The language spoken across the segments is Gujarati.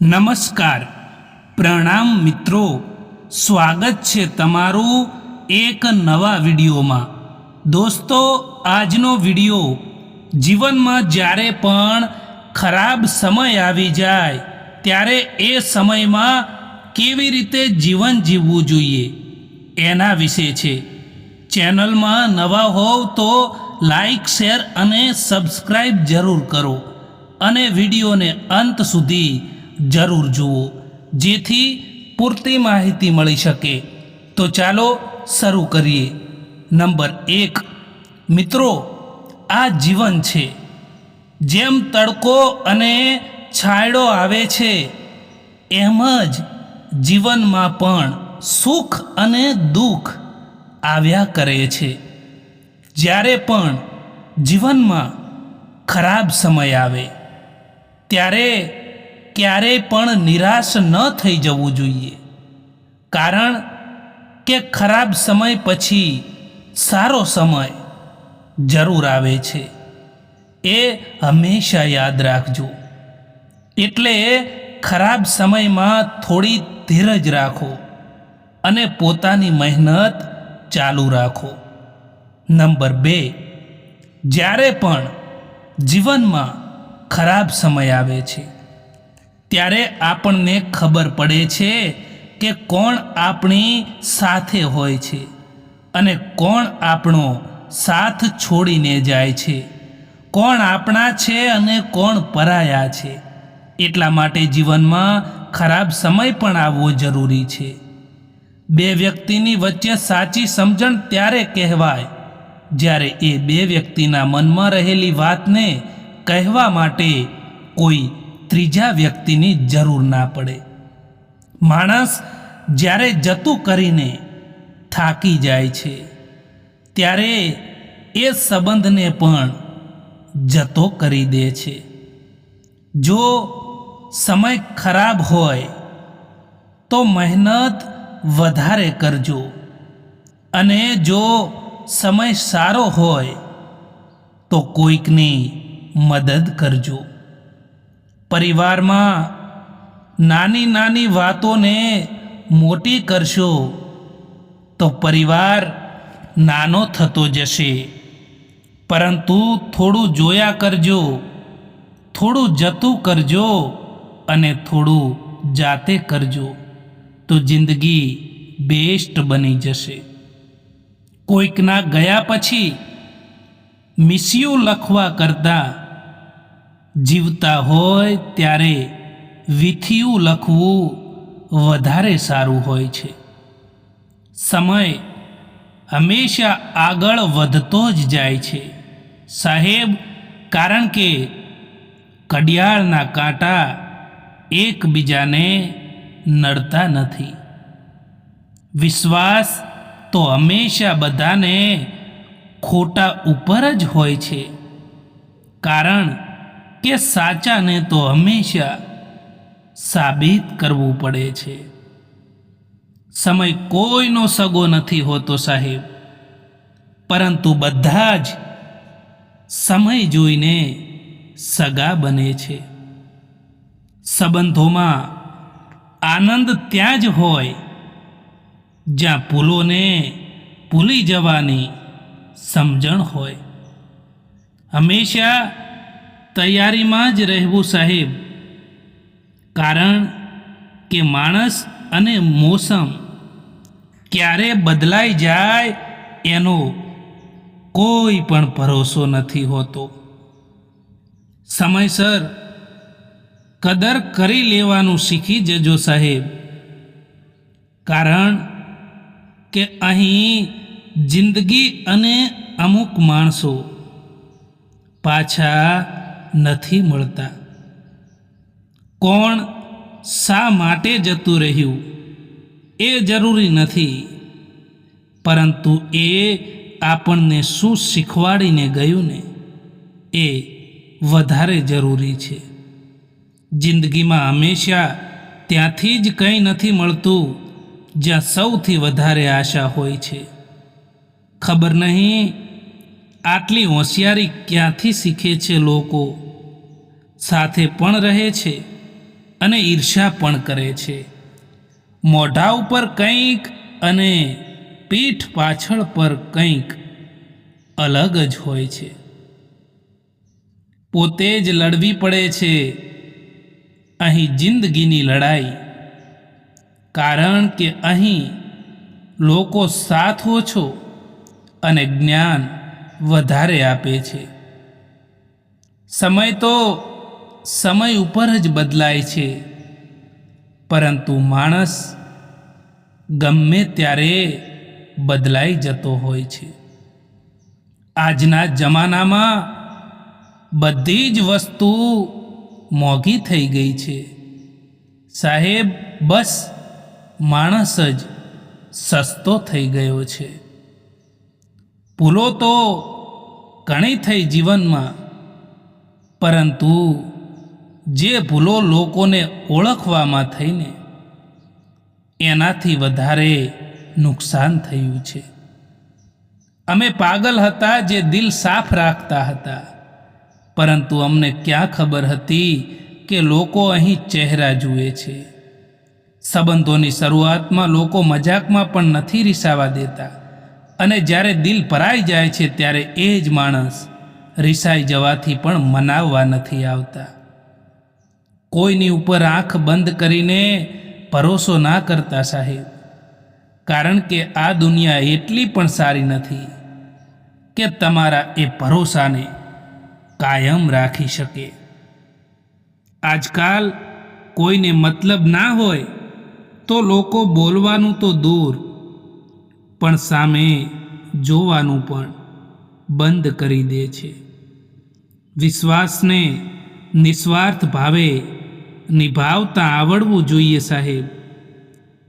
નમસ્કાર, પ્રણામ મિત્રો, સ્વાગત છે તમારું એક નવા વિડીયોમાં। દોસ્તો, આજનો વિડીયો જીવનમાં જ્યારે પણ ખરાબ સમય આવી જાય ત્યારે એ સમયમાં કેવી રીતે જીવન જીવવું જોઈએ એના વિશે છે। ચેનલમાં નવા હોવ તો લાઈક, શેર અને સબસ્ક્રાઈબ જરૂર કરો અને વિડીયોને અંત સુધી જરૂર જુઓ જેથી પૂરતી માહિતી મળી શકે। તો ચાલો શરૂ કરીએ। નંબર 1, મિત્રો, આ જીવન છે। જેમ તડકો અને છાંયડો આવે છે એમ જ જીવનમાં પણ સુખ અને દુઃખ આવ્યા કરે છે। જ્યારે પણ જીવનમાં ખરાબ સમય આવે ત્યારે ક્યારેય પણ નિરાશ ન થઈ જવું જોઈએ, કારણ કે ખરાબ સમય પછી સારો સમય જરૂર આવે છે, એ હંમેશા યાદ રાખજો। એટલે ખરાબ સમયમાં થોડી ધીરજ રાખો અને પોતાની મહેનત ચાલુ રાખો। નંબર 2, જ્યારે પણ જીવનમાં ખરાબ સમય આવે છે ત્યારે આપણને ખબર પડે છે કે કોણ આપણી સાથે હોય છે અને કોણ આપણો સાથ છોડીને જાય છે, કોણ આપણા છે અને કોણ પરાયા છે। એટલા માટે જીવનમાં ખરાબ સમય પણ આવવો જરૂરી છે। બે વ્યક્તિની વચ્ચે સાચી સમજણ ત્યારે કહેવાય જ્યારે એ બે વ્યક્તિના મનમાં રહેલી વાતને કહેવા માટે કોઈ ત્રીજા વ્યક્તિની જરૂર ના પડે। માણસ જ્યારે જતું કરીને થાકી જાય છે ત્યારે એ સંબંધને પણ જતો કરી દે છે। જો સમય ખરાબ હોય તો મહેનત વધારે કરજો અને જો સમય સારો હોય તો કોઈકની મદદ કરજો। પરિવારમાં નાની નાની વાતોને મોટી કરશો તો પરિવાર નાનો થતો જશે, પરંતુ થોડું જોયા કરજો, થોડું જતું કરજો અને થોડું જાતે કરજો તો જિંદગી બેસ્ટ બની જશે। કોઈકના ગયા પછી મિસ યુ લખવા કરતાં જીવતા હોય ત્યારે વિથ યુ લખવું વધારે સારું હોય છે। સમય હંમેશા આગળ વધતો જ જાય છે સાહેબ, કારણ કે ઘડિયાળના કાંટા એકબીજાને નડતા નથી। વિશ્વાસ તો હંમેશા બધાને ખોટા ઉપર જ હોય છે, કારણ કે સાચાને તો હંમેશા સાબિત કરવું પડે છે। સમય કોઈનો સગો નથી હોતો સાહેબ, પરંતુ બધા જ સમય જોઈને સગા બને છે। સંબંધોમાં આનંદ ત્યાં જ હોય જ્યાં ભૂલોને ભૂલી જવાની સમજણ હોય। હંમેશા તૈયારીમાં જ રહેવું સાહેબ, કારણ કે માણસ અને મોસમ ક્યારે બદલાઈ જાય એનો કોઈ પણ ભરોસો નથી હોતો। સમયસર કદર કરી લેવાનું શીખી જજો સાહેબ, કારણ કે અહીં જિંદગી અને અમુક માણસો પાછા નથી મળતા। કોણ શા માટે જતું રહ્યું એ જરૂરી નથી, પરંતુ એ આપણને શું શીખવાડીને ગયું ને એ વધારે જરૂરી છે। જિંદગીમાં હંમેશા ત્યાંથી જ કંઈ નથી મળતું જ્યાં સૌથી વધારે આશા હોય છે। ખબર નહીં આટલી હોશિયારી ક્યાંથી શીખે છે લોકો, સાથે પણ રહે છે અને ઈર્ષા પણ કરે છે. મોઢા ઉપર કંઈક અને પીઠ પાછળ પર કંઈક અલગ જ હોય છે. પોતે જ લડવી પડે છે અહીં જિંદગીની લડાઈ, કારણ કે અહીં લોકો સાથ ઓછો અને જ્ઞાન વધારે આપે છે. સમય તો સમય ઉપર જ બદલાય છે, પરંતુ માણસ ગમે ત્યારે બદલાઈ જતો હોય છે. આજના જમાનામાં બધી જ વસ્તુ મોંઘી થઈ ગઈ છે સાહેબ. બસ માણસ જ સસ્તો થઈ ગયો છે. ભૂલો તો ઘણી થઈ જીવનમાં, પરંતુ જે ભૂલો લોકોને ઓળખવામાં થઈને એનાથી વધારે નુકસાન થયું છે. અમે પાગલ હતા જે દિલ સાફ રાખતા હતા, પરંતુ અમને ક્યાં ખબર હતી કે લોકો અહીં ચહેરા જુએ છે. સંબંધોની શરૂઆતમાં લોકો મજાકમાં પણ નથી રીસાવા દેતા, અને જ્યારે દિલ ભરાઈ જાય છે ત્યારે એ જ માણસ રીસાઈ જવાથી પણ મનાવવા નથી આવતા. કોઈની ઉપર આંખ બંધ કરીને ભરોસો ના કરતા સાહેબ, કારણ કે આ દુનિયા એટલી પણ સારી નથી કે તમારા એ ભરોસાને કાયમ રાખી શકે. આજકાલ કોઈને મતલબ ના હોય તો લોકો બોલવાનું તો દૂર, પણ સામે જોવાનું પણ બંધ કરી દે છે. વિશ્વાસને નિસ્વાર્થ ભાવે નિભાવતા આવડવું જોઈએ સાહેબ,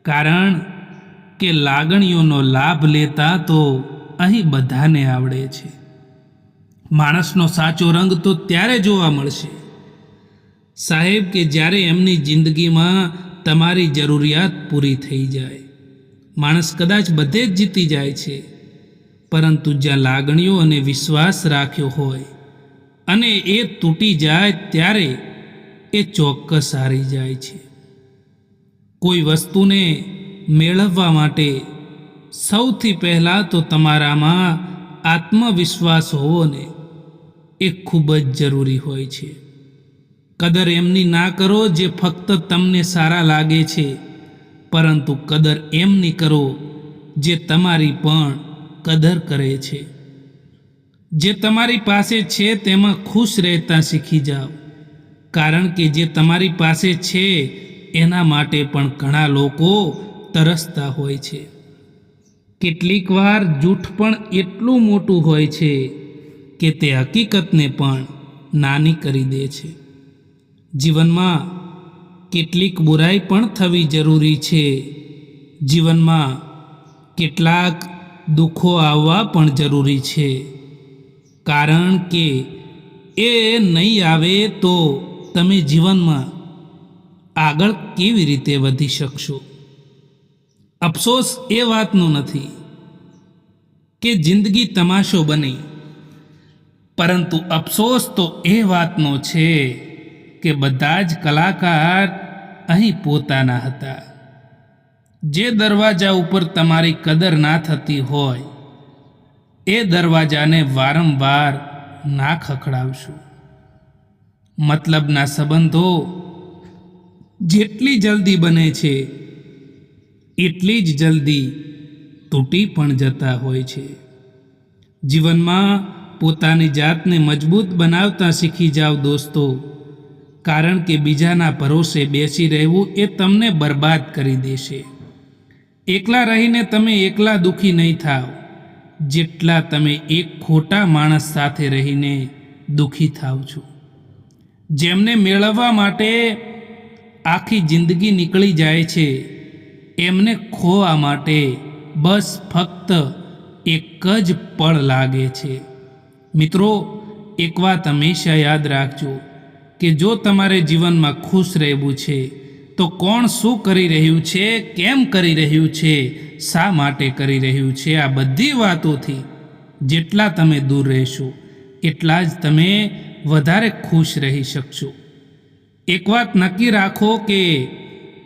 કારણ કે લાગણીઓનો લાભ લેતા તો અહીં બધાને આવડે છે. માણસનો સાચો રંગ તો ત્યારે જોવા મળશે સાહેબ કે જ્યારે એમની જિંદગીમાં તમારી જરૂરિયાત પૂરી થઈ જાય. માણસ કદાચ બધે જ જીતી જાય છે, પરંતુ જ્યાં લાગણીઓ અને વિશ્વાસ રાખ્યો હોય અને એ તૂટી જાય ત્યારે એ ચોક્કસ હારી જાય છે. કોઈ વસ્તુને મેળવવા માટે સૌથી પહેલાં તો તમારામાં આત્મવિશ્વાસ હોવો ને એ ખૂબ જ જરૂરી હોય છે. કદર એમની ના કરો જે ફક્ત તમને સારા લાગે છે, પરંતુ કદર એમની કરો જે તમારી પણ કદર કરે છે. જે તમારી પાસે છે તેમાં ખુશ રહેતા શીખી જાઓ, કારણ કે જે તમારી પાસે છે એના માટે પણ ઘણા લોકો તરસતા હોય છે. કેટલીક વાર જૂઠ પણ એટલું મોટું હોય છે કે તે હકીકતને પણ નાની કરી દે છે. જીવનમાં કેટલીક બુરાઈ પણ થવી જરૂરી છે. જીવનમાં કેટલાક દુઃખો આવવા પણ જરૂરી છે, કારણ કે એ નહીં આવે તો તમે જીવનમાં આગળ કેવી રીતે વધી શકશો. અફસોસ એ વાતનો નથી કે જિંદગી તમાશો બની, પરંતુ અફસોસ તો એ વાતનો છે કે બધા જ કલાકાર અહીં પોતાના હતા. જે દરવાજા ઉપર તમારી કદર ના થતી હોય એ દરવાજાને વારંવાર ના ખખડાવશો. મતલબના સંબંધો જેટલી જલ્દી બને છે એટલી જ જલ્દી તૂટી પણ જતા હોય છે. જીવનમાં પોતાની જાતને મજબૂત બનાવતા શીખી જાઓ દોસ્તો, કારણ કે બીજાના ભરોસે બેસી રહેવું એ તમને બરબાદ કરી દેશે. એકલા રહીને તમે એકલા દુઃખી નહીં થાવ જેટલા તમે એક ખોટા માણસ સાથે રહીને દુઃખી થાવ છો. જેમને મેળવવા માટે આખી જિંદગી નીકળી જાય છે, એમને ખોવા માટે બસ ફક્ત એક જ પળ લાગે છે. મિત્રો, એક વાત હંમેશા યાદ રાખજો કે જો તમારે જીવનમાં ખુશ રહેવું છે તો કોણ શું કરી રહ્યું છે, કેમ કરી રહ્યું છે, શા માટે કરી રહ્યું છે, આ બધી વાતોથી જેટલા તમે દૂર રહેશો એટલા જ તમે વધારે ખુશ રહી શકશો. એક વાત નક્કી રાખો કે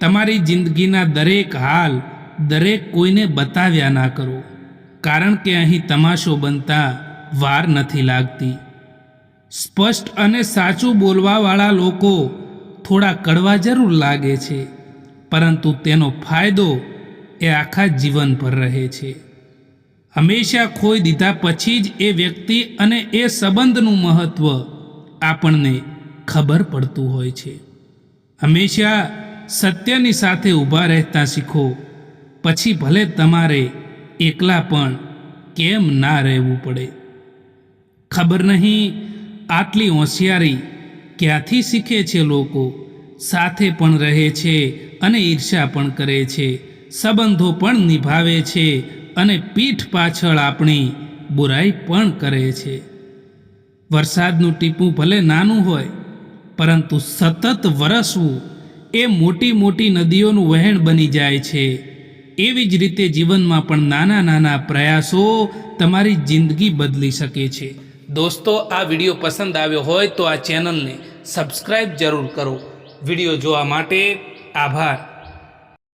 તમારી જિંદગીના દરેક હાલ દરેક કોઈને બતાવ્યા ના કરો, કારણ કે અહીં તમાશો બનતા વાર નથી લાગતી. સ્પષ્ટ અને સાચું બોલવાવાળા લોકો થોડા કડવા જરૂર લાગે છે, પરંતુ તેનો ફાયદો એ આખા જીવન પર રહે છે. હંમેશા ખોઈ દીધા પછી જ એ વ્યક્તિ અને એ સંબંધનું મહત્ત્વ આપણને ખબર પડતું હોય છે. હંમેશા સત્યની સાથે ઊભા રહેતા શીખો, પછી ભલે તમારે એકલા પણ કેમ ના રહેવું પડે. ખબર નહીં આટલી હોશિયારી ક્યાંથી શીખે છે લોકો. સાથે પણ રહે છે અને ઈર્ષ્યા પણ કરે છે, સંબંધો પણ નિભાવે છે અને પીઠ પાછળ આપણી બુરાઈ પણ કરે છે. વરસાદનું ટીપું ભલે નાનું હોય, પરંતુ સતત વરસવું એ મોટી મોટી નદીઓનું વહેણ બની જાય છે. એવી જ રીતે જીવનમાં પણ નાના નાના પ્રયાસો તમારી જિંદગી બદલી શકે છે. દોસ્તો, આ વિડીયો પસંદ આવ્યો હોય તો આ ચેનલને સબસ્ક્રાઈબ જરૂર કરો. વિડીયો જોવા માટે આભાર.